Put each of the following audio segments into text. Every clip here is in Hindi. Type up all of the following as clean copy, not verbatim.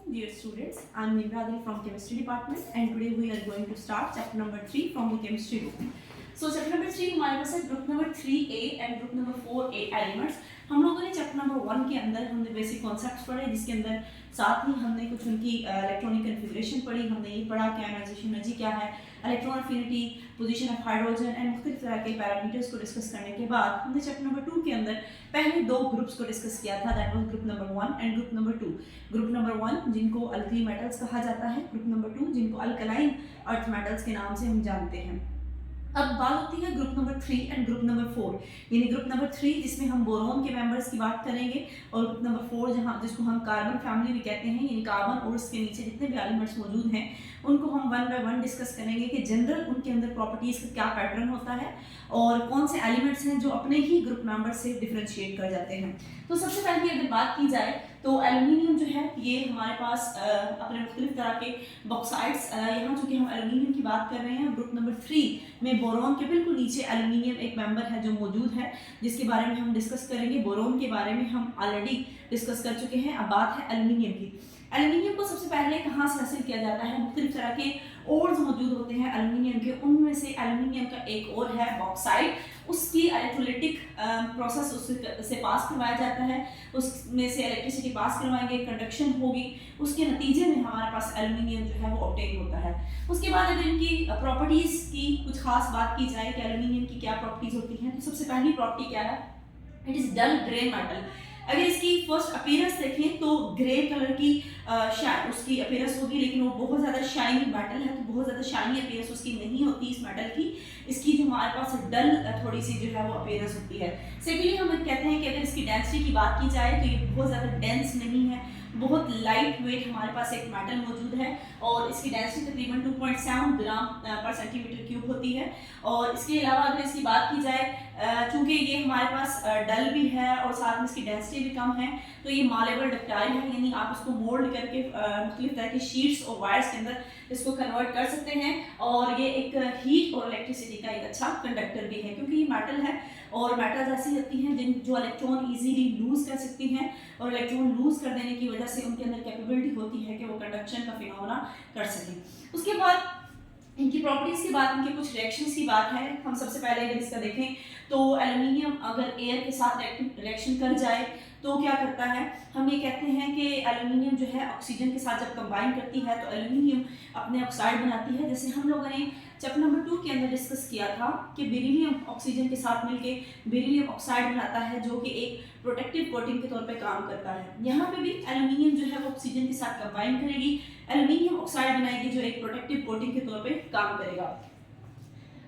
dear students. I am Nimra from Chemistry Department and today we are going to start chapter number 3 from the chemistry book. So chapter number 3 हमारे पास है group number 3A and group number 4A elements. हम लोगों ने चैप्टर नंबर 1 के अंदर हमने बेसिक कॉन्सेप्ट्स पढ़े, जिसके अंदर साथ ही हमने कुछ उनकी इलेक्ट्रॉनिक कन्फिग्रेशन पढ़ी। हमने ये पढ़ा कि आयनाइजेशन एनर्जी क्या है, electron affinity, position of hydrogen and मुख्तलिफ तरह के पैरामीटर्स को डिस्कस करने के बाद हमने चैप्टर नंबर 2 के अंदर पहले दो ग्रुप्स को डिस्कस किया था, that was group number 1 and group number 2। Group number 1 जिनको अल्कली मेटल्स कहा जाता है, ग्रुप नंबर 2 जिनको अल्कलाइन अर्थ मेटल्स के नाम से हम जानते हैं। अब बात होती है group number 3 and group number 4, यानी ग्रुप नंबर 3 जिसमें हम बोरोन के मेंबर्स की बात करेंगे और ग्रुप नंबर 4 जहां जिसको हम कार्बन फैमिली भी कहते हैं, यानी कार्बन और उसके नीचे जितने भी एलिमेंट्स मौजूद हैं उनको हम वन बाय वन डिस्कस करेंगे कि जनरल उनके अंदर प्रॉपर्टीज का क्या पैटर्न होता है और कौन से एलिमेंट्स हैं जो अपने ही ग्रुप मेंबर से डिफरेंशिएट कर जाते हैं। तो सबसे पहले अगर बात की जाए तो एल्यूमिनियम जो है ये हमारे पास अपने मुख्तलिफ तरह के बॉक्साइड्स, यहाँ चूँकि हम एल्यूमिनियम की बात कर रहे हैं, ग्रुप नंबर 3 में बोरोन के बिल्कुल नीचे एल्यूमिनियम एक मेंबर है जो मौजूद है, जिसके बारे में हम डिस्कस करेंगे। बोरोन के बारे में हम ऑलरेडी डिस्कस कर चुके हैं। अब बात है एल्यूमिनियम की। एल्यूमिनियम को सबसे पहले कहाँ से हासिल किया जाता है? मुख्तलिफ तरह के ओर्स मौजूद होते हैं एल्यूमिनियम के, उनमें से एल्यूमिनियम का एक और है बॉक्साइड, उसकी इलेक्ट्रोलिटिक प्रोसेस उससे पास करवाया जाता है, उसमें से इलेक्ट्रिसिटी पास करवाएंगे, कंडक्शन होगी, उसके नतीजे में हमारे पास एल्यूमिनियम जो है वो ऑब्टेन होता है। उसके बाद अगर इनकी प्रॉपर्टीज़ की कुछ खास बात की जाए कि एल्यूमिनियम की क्या प्रॉपर्टीज़ होती हैं, तो सबसे पहली प्रॉपर्टी क्या है? It is dull grey metal. अगर इसकी फर्स्ट अपीयरेंस देखें तो ग्रे कलर की उसकी अपीयरेंस होगी, लेकिन वो बहुत ज़्यादा शाइनी मेटल है, तो बहुत ज़्यादा शाइनी अपीयरेंस उसकी नहीं होती इस मेटल की। इसकी जो हमारे पास डल थोड़ी सी जो है वो अपीयरेंस होती है। सेकेंडली हम कहते हैं कि अगर इसकी डेंसिटी की बात की जाए तो ये बहुत ज़्यादा डेंस नहीं है, बहुत लाइट वेट हमारे पास एक मेटल मौजूद है और इसकी डेंसिटी तकरीबन 2.7 ग्राम पर सेंटीमीटर क्यूब होती है। और इसके अलावा अगर इसकी बात की जाए, चूँकि ये हमारे पास डल भी है और साथ में इसकी डेंसिटी भी कम है, तो ये मालेबल डक्टाइल है, यानी आप इसको मोल्ड करके मुख्तलिफ तरह की शीट्स और वायर्स के अंदर इसको कन्वर्ट कर सकते हैं। और ये एक हीट और इलेक्ट्रिसिटी का एक अच्छा कंडक्टर भी है, क्योंकि ये मेटल है और मेटल्स ऐसी होती हैं जिन जो इलेक्ट्रॉन इजीली लूज कर सकती हैं और इलेक्ट्रॉन लूज कर देने की वजह से उनके अंदर कैपेबिलिटी होती है कि वो कंडक्शन का फिनोमेना कर सकें। उसके बाद इनकी प्रॉपर्टीज की बात, इनके कुछ रिएक्शंस की बात है। हम सबसे पहले अगर इसका देखें तो एल्यूमिनियम अगर एयर के साथ रिएक्शन कर जाए तो क्या करता है? हम ये कहते हैं कि एल्यूमिनियम जो है ऑक्सीजन के साथ जब कंबाइन करती है तो एल्यूमिनियम अपने ऑक्साइड बनाती है। जैसे हम लोगों ने चैप्टर नंबर 2 के अंदर डिस्कस किया था कि बेरिलियम ऑक्सीजन के साथ मिलके बेरिलियम ऑक्साइड बनाता है, जो कि एक प्रोटेक्टिव कोटिंग के तौर पे काम करता है। यहाँ पे भी एल्यूमिनियम जो है वो ऑक्सीजन के साथ कंबाइन करेगी, एल्यूमिनियम ऑक्साइड बनाएगी जो एक प्रोटेक्टिव कोटिंग के तौर पे काम करेगा।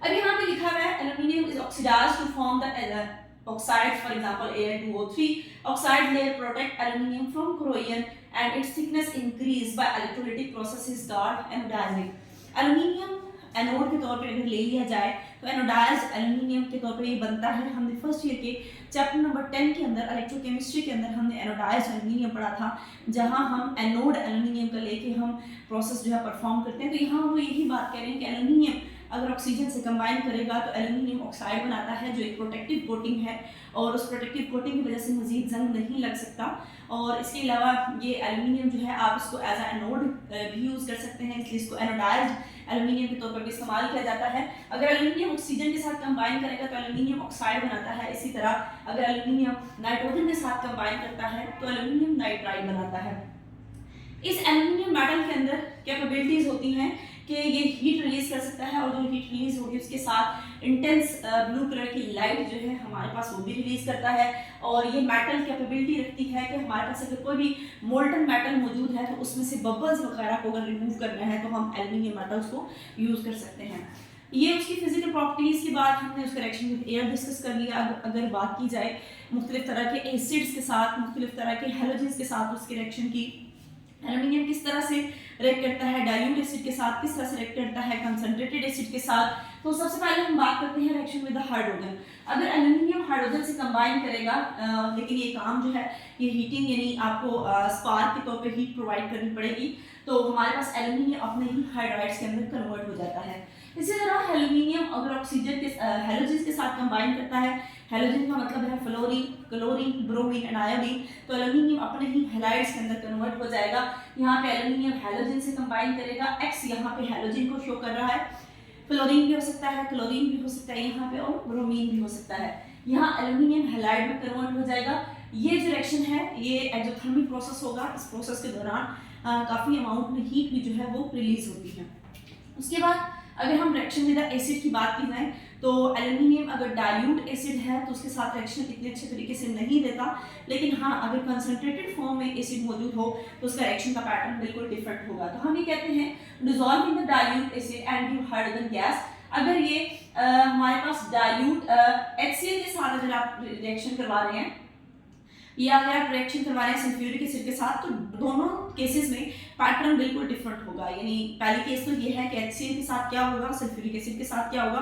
अब यहाँ पे लिखा हुआ है aluminium is oxidised to form the oxide, for example Al2O3. Oxide layer protect aluminium from corrosion and its thickness increased by electrolytic processes called anodizing. Aluminium anode के तौर पे अगर ले लिया जाए तो एनोडाइज्ड एल्यूमिनियम के तौर पे ये बनता है। हमने फर्स्ट ईयर के चैप्टर नंबर 10 के अंदर इलेक्ट्रोकेमिस्ट्री के अंदर हमने एनोडाइज्ड एल्यूमिनियम पढ़ा था, जहां हम एनोड एल्यूमिनियम का लेके हम प्रोसेस जो है परफॉर्म करते हैं। तो यहाँ वो यही बात कह रहे हैं कि एल्यूमिनियम अगर ऑक्सीजन से कंबाइन करेगा तो एल्यूमिनियम ऑक्साइड बनाता है जो एक प्रोटेक्टिव कोटिंग है और उस प्रोटेक्टिव कोटिंग की वजह से मजीद जंग नहीं लग सकता। और इसके अलावा ये एल्यूमिनियम जो है आप इसको एज ए एनोड भी यूज़ कर सकते हैं, इसलिए इसको एनोडाइज्ड एल्यूमिनियम के तौर पर भी इस्तेमाल किया जाता है। अगर एल्यूमिनियम ऑक्सीजन के साथ कंबाइन करेगा तो एल्यूमिनियम ऑक्साइड बनाता है। इसी तरह अगर एल्यूमिनियम नाइट्रोजन के साथ कंबाइन करता है तो एल्यूमिनियम नाइट्राइड बनाता है। इस एल्यूमिनियम मेटल के अंदर कैपेबिलिटीज होती हैं कि ये हीट रिलीज कर सकता है और जो हीट रिलीज होगी उसके साथ इंटेंस ब्लू कलर की लाइट जो है हमारे पास वो भी रिलीज करता है। और ये मेटल कैपेबिलिटी रखती है कि हमारे पास अगर कोई भी मोल्टन मेटल मौजूद है तो उसमें से बबल्स वगैरह को अगर रिमूव करना है तो हम एल्यूमिनियम मेटल्स को यूज़ कर सकते हैं। ये उसकी फिजिकल प्रॉपर्टीज़ के बाद हमने उसका रिएक्शन विद एयर डिस्कस कर लिया। अगर बात की जाए मुख्तलिफ तरह के एसिड्स के साथ, मुख्तलिफ तरह के हैलोजेंस के साथ उसके रिएक्शन की, एल्यूमिनियम किस तरह से रिएक्ट करता है डाइल्यूट एसिड के साथ, किस तरह से रिएक्ट करता है कंसंट्रेटेड एसिड के साथ, तो सबसे पहले हम बात करते हैं रिएक्शन विद हाइड्रोजन। अगर एल्यूमिनियम हाइड्रोजन से कंबाइन करेगा, लेकिन ये काम जो है ये हीटिंग यानी आपको स्पार्क के तौर पे हीट प्रोवाइड करनी पड़ेगी, तो हमारे पास एल्यूमिनियम अपने ही हाइड्राइड्स के अंदर कन्वर्ट हो जाता है। इसी तरह एल्यूमिनियम अगर ऑक्सीजन के हैलोजन के साथ कंबाइन करता है, हैलोजन का मतलब है fluorine, chlorine, bromine and iodine, तो एल्यूमिनियम अपने ही हैलाइड्स के अंदर कन्वर्ट हो जाएगा। यहाँ पे एल्यूमिनियम हैलोजन से कंबाइन करेगा, एक्स यहाँ पे हैलोजन को शो कर रहा है, फ्लोरीन भी हो सकता है, क्लोरीन भी हो सकता है यहाँ पे, और ब्रोमीन भी हो सकता है। यहाँ एल्यूमिनियम हैलाइड में कन्वर्ट हो जाएगा। ये जो रिएक्शन है ये एक्सोथर्मिक प्रोसेस होगा। इस प्रोसेस के दौरान काफ़ी अमाउंट में हीट भी जो है वो रिलीज होती है। उसके बाद अगर हम रिएक्शन विद एसिड की बात की जाए तो एल्यूमिनियम अगर डाइल्यूट एसिड है तो उसके साथ रिएक्शन इतने अच्छे तरीके से नहीं देता, लेकिन हाँ अगर कंसंट्रेटेड फॉर्म में एसिड मौजूद हो तो उसका रिएक्शन का पैटर्न बिल्कुल डिफरेंट होगा। तो हम ये कहते हैं dissolve in the dilute acid and give hydrogen gas. अगर ये हमारे पास डाइल्यूट HCl के साथ अगर आप रिएक्शन करवा रहे हैं या अगर आप रिएक्शन करवा रहे हैं सल्फ्यूरिक एसिड के साथ, तो दोनों केसेस में पैटर्न बिल्कुल डिफरेंट होगा। यानी पहली केस तो ये है कि HCl के साथ क्या होगा, सल्फ्यूरिक एसिड के साथ क्या होगा,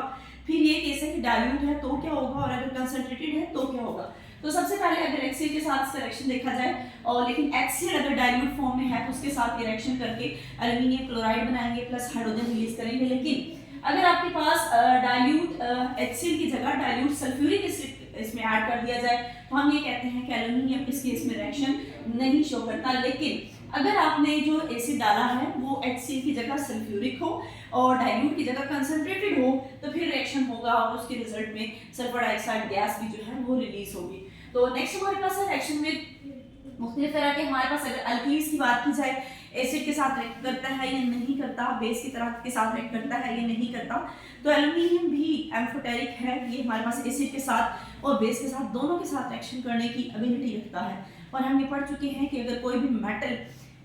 फिर ये केस है कि डाइल्यूट है तो क्या होगा, और अगर कंसंट्रेटेड है तो क्या होगा। तो सबसे पहले अगर HCl के साथ इसका रिएक्शन देखा जाए, और लेकिन HCl अगर डाइल्यूट फॉर्म में है तो उसके साथ ये रिएक्शन करके एल्यूमिनियम क्लोराइड बनाएंगे प्लस हाइड्रोजन रिलीज करेंगे। लेकिन अगर आपके पास डाइल्यूट HCl की जगह डाइल्यूट सल्फ्यूरिक एसिड इसमें ऐड कर दिया जाए तो हम ये कहते हैं कि एल्यूमिनियम इस केस में रिएक्शन नहीं शो करता। लेकिन अगर आपने जो एसिड डाला है वो HCl की जगह सल्फ्यूरिक हो और डाइल्यूट की जगह कंसंट्रेटेड हो तो फिर रिएक्शन होगा और उसके रिजल्ट में सल्फर डाइऑक्साइड गैस भी जो है वो रिलीज होगी। तो नेक्स्ट हमारे पास है रिएक्शन विद मुख्तलिफ तरह के। हमारे पास अगर अल्कीन्स की बात की जाए, एसिड के साथ रिएक्ट करता है या नहीं करता, बेस की तरह के साथ रिएक्ट करता है या नहीं करता, तो एल्यूमिनियम भी एम्फोटेरिक है। ये हमारे पास एसिड के साथ और बेस के साथ दोनों के साथ रिएक्शन करने की एबिलिटी रखता है। और हम ये पढ़ चुके हैं कि अगर कोई भी मेटल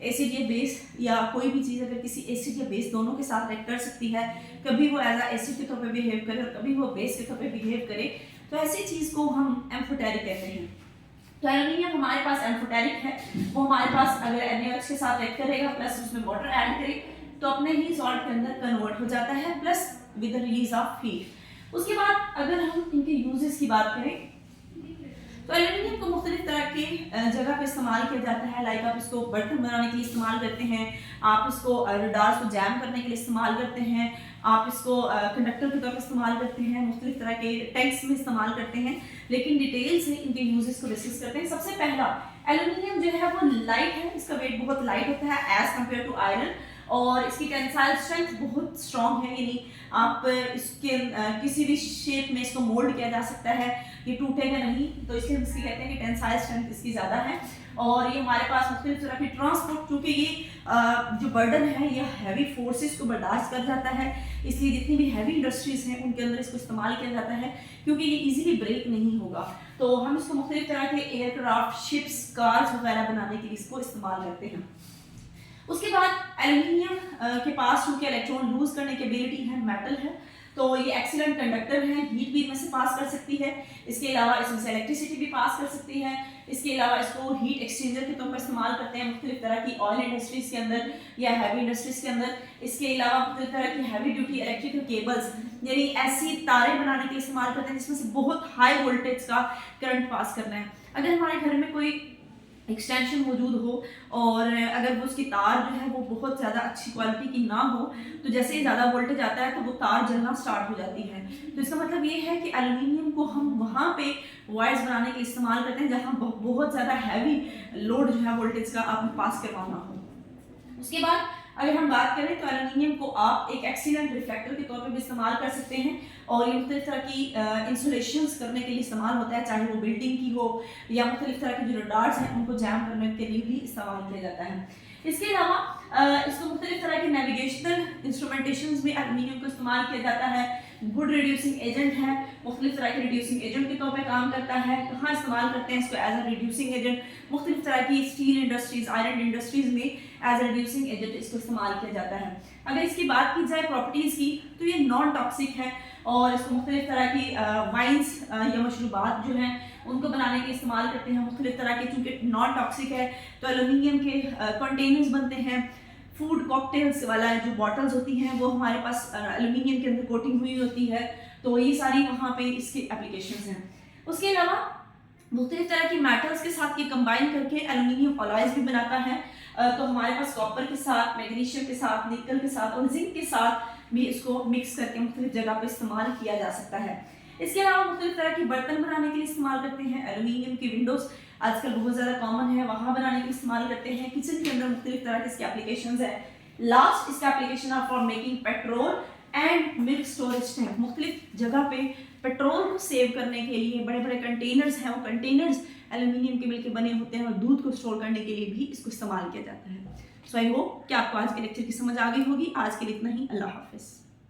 एसिड या बेस या कोई भी चीज़ अगर किसी एसिड या बेस दोनों के साथ रिएक्ट कर सकती है, कभी वो एज अ एसिड के तौर पे बिहेव करे और कभी वो बेस के तौर पे बिहेव करे, तो ऐसी चीज़ को हम एम्फोटेरिक कहते हैं। तो एल्यूमिनियम हमारे पास एम्फोटेरिक है, वो हमारे पास अगर NaOH के साथ रिएक्ट करेगा प्लस उसमें वाटर ऐड करे तो अपने ही सॉल्ट के अंदर कन्वर्ट हो जाता है plus with the release of heat. उसके बाद अगर हम इनके यूजेस की बात करें तो एल्यूमिनियम को मुख्तलिफ तरह के जगह पे इस्तेमाल किया जाता है। लाइक आप इसको बर्तन बनाने के लिए इस्तेमाल करते हैं, आप इसको रडार्स को जैम करने के लिए इस्तेमाल करते हैं, आप इसको कंडक्टर के तौर पर इस्तेमाल करते हैं, मुख्तलिफ तरह के टैंक्स में इस्तेमाल करते हैं। लेकिन डिटेल से इनके यूजेस को डिस्कस करते हैं। सबसे पहला, एल्यूमिनियम जो है वो लाइट है, इसका वेट बहुत लाइट होता है एज कम्पेयर टू आयरन, और इसकी टेंसाइल स्ट्रेंथ बहुत स्ट्रॉन्ग है। यानी आप इसके किसी भी शेप में इसको मोल्ड किया जा सकता है, ये टूटेगा नहीं, तो इसलिए हम इसकी कहते हैं कि टेंसाइल स्ट्रेंथ इसकी ज़्यादा है। और ये हमारे पास मुख्तलिफ तरह की ट्रांसपोर्ट, क्योंकि ये जो बर्डन है ये हैवी फोर्सेस को बर्दाश्त कर जाता है, इसलिए जितनी भी हैवी इंडस्ट्रीज हैं उनके अंदर इसको इस्तेमाल किया जाता है क्योंकि ये इजीली ब्रेक नहीं होगा। तो हम इसको मुख्तलिफ तरह के एयरक्राफ्ट, शिप्स, कार्स वगैरह बनाने के लिए इसको इस्तेमाल करते हैं। उसके बाद एल्यूमिनियम के पास चूंकि इलेक्ट्रॉन लूज करने की एबिलिटी है, मेटल है, तो ये एक्सीलेंट कंडक्टर है, हीट भी इनमें से पास कर सकती है। इसके अलावा इसमें से इलेक्ट्रिसिटी भी पास कर सकती है। इसके अलावा इसको हीट एक्सचेंजर के तौर पर इस्तेमाल करते हैं मुख्तलिफ तरह की ऑयल इंडस्ट्रीज के अंदर या हैवी इंडस्ट्रीज के अंदर। इसके अलावा मुख्तलिफ तरह की हैवी ड्यूटी इलेक्ट्रिकल केबल्स यानी ऐसी तारें बनाने के लिए इस्तेमाल करते हैं जिसमें से बहुत हाई वोल्टेज का करंट पास करना है। अगर हमारे घर में कोई एक्सटेंशन मौजूद हो और अगर वो उसकी तार जो है वो बहुत ज़्यादा अच्छी क्वालिटी की ना हो, तो जैसे ही ज़्यादा वोल्टेज आता है तो वो तार जलना स्टार्ट हो जाती है। तो इसका मतलब ये है कि एल्यूमिनियम को हम वहाँ पे वायर्स बनाने के लिए इस्तेमाल करते हैं जहाँ बहुत ज़्यादा हैवी लोड जो है वोल्टेज का आपको पास करवाना हो। उसके बाद अगर हम बात करें तो एल्यूमिनियम को आप एक एक्सीलेंट रिफ्लेक्टर के तौर पे भी इस्तेमाल कर सकते हैं, और ये मुख्तलिफ तरह की इंसुलेशंस करने के लिए इस्तेमाल होता है, चाहे वो बिल्डिंग की हो या मुख्तलिफ तरह के जो रडार्स हैं उनको जैम करने के लिए भी इस्तेमाल किया जाता है। इसके अलावा इसको मुख्तलिफ तरह के नेविगेशनल इंस्ट्रूमेंटेशन में एल्यूमिनियम को इस्तेमाल किया जाता है। गुड रिड्यूसिंग एजेंट है, मुख्तलिफ तरह के रिड्यूसिंग एजेंट के तौर पे काम करता है। कहाँ इस्तेमाल करते हैं इसको एज अ रिड्यूसिंग एजेंट, मुख्तलिफ तरह की स्टील इंडस्ट्रीज, आयरन इंडस्ट्रीज में एज अ रिड्यूसिंग एजेंट इसको इस्तेमाल किया जाता है। अगर इसकी बात की जाए प्रॉपर्टीज़ की तो ये नॉन टॉक्सिक है और इसको मुख्तलिफ तरह की वाइन्स या मशरूबात जो हैं उनको बनाने के लिए इस्तेमाल करते हैं। मुख्तलिफ तरह के, चूँकि नॉन टॉक्सिक है तो एल्यूमिनियम के कंटेनर्स बनते हैं, फूड कॉकटेल्स वाला जो बॉटल्स होती हैं वो हमारे पास एल्यूमिनियम के अंदर कोटिंग हुई होती है, तो ये सारी वहाँ पे इसकी एप्लीकेशंस हैं। उसके अलावा मुख्तलिफ तरह की मेटल्स के साथ ये कंबाइन करके एल्यूमिनियम अलॉयज भी बनाता है। तो हमारे पास कॉपर के साथ, मैग्नीशियम के साथ, निकल के साथ और जिंक के साथ भी इसको मिक्स करके मुख्तलिफ जगह पर इस्तेमाल किया जा सकता है। इसके अलावा मुख्तलिफ तरह की बर्तन बनाने के लिए इस्तेमाल करते हैं। एल्यूमिनियम की विंडोज आजकल बहुत ज़्यादा कॉमन है, वहाँ बनाने के लिए इस्तेमाल करते हैं। किचन के अंदर मुख्तलिफ तरह के इसके एप्लीकेशंस है। लास्ट इसका एप्लीकेशन है for making petrol and milk storage tank. मुख्तलिफ जगह पे पेट्रोल को सेव करने के लिए बड़े बड़े कंटेनर्स हैं, वो कंटेनर्स एल्यूमिनियम के मिल के बने होते हैं और दूध को स्टोर करने के लिए भी इसको इस्तेमाल किया जाता है। सो आई होप कि आपको आज के लेक्चर की समझ आ गई होगी। आज के लिए इतना ही। अल्लाह हाफिज़।